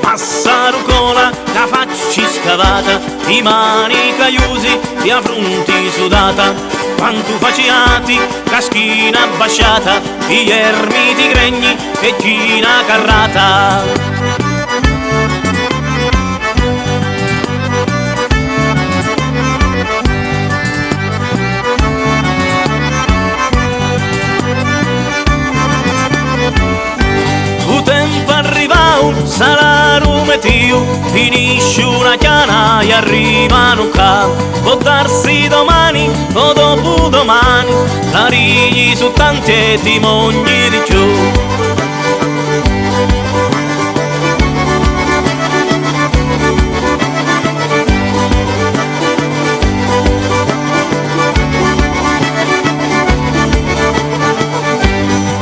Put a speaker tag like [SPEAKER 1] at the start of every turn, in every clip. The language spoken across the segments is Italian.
[SPEAKER 1] Massarucola, la faccia scavata, i mani caiusi, la fronte sudata, quanto faciati, caschina basciata, gli ermiti gregni e china carrata. Sarà rumetio, finisce una chiana e arrivano qua. Può darsi domani o dopodomani, larigli su tanti e timogni di più.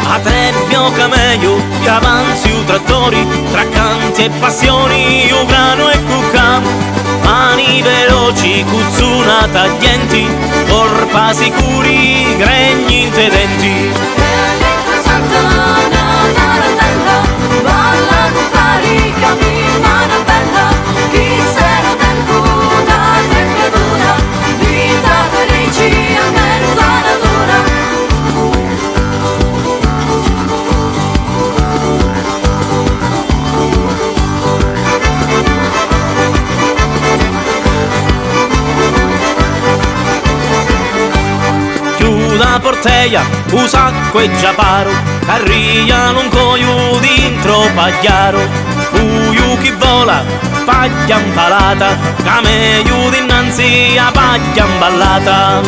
[SPEAKER 1] A Trebbio camello, gli avanzi u trattori, tra canti e passioni, u grano e cucca, mani veloci, cuzzuna taglienti, corpa sicuri, gregni intedenti. La porteia, un sacco e giaparo, carrigliano un coio dentro pagliaro, uiu chi vola, paglia impalata, camello dinanzi a paglia imballata.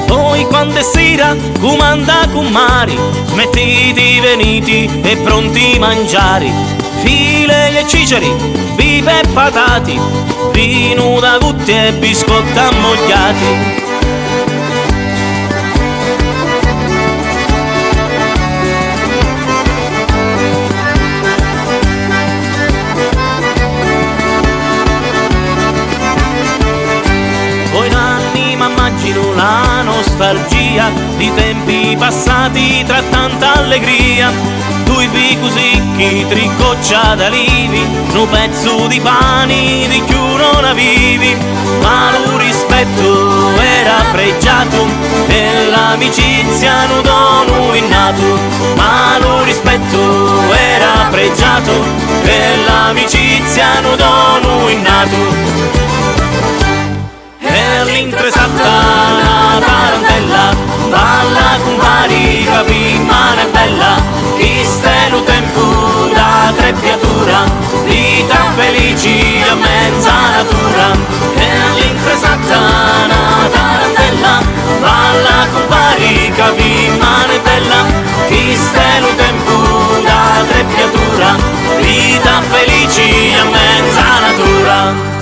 [SPEAKER 1] Poi quando è sera, comanda con mari, smettiti veniti e pronti mangiari, file e ciceri, pipe e patati, vino da gutti e biscotti ammogliati. Poi in anni m'immagino la nostalgia di tempi passati tra tanta allegria, due picusicchi, tricoccia d'alivi, un pezzo di pani di più non avevi, ma lo rispetto era pregiato e l'amicizia non dono innato, ma lo rispetto era pregiato e l'amicizia non dono innato. E l'intresatta una tarantella, balla con vari capi, mano è bella, chi stai lo tempo da crepiatura, vita felici a mezza natura. E l'intresatta una tarantella, balla con vari capi, mano è bella, chi stai lo tempo da crepiatura, vita felici a mezza natura.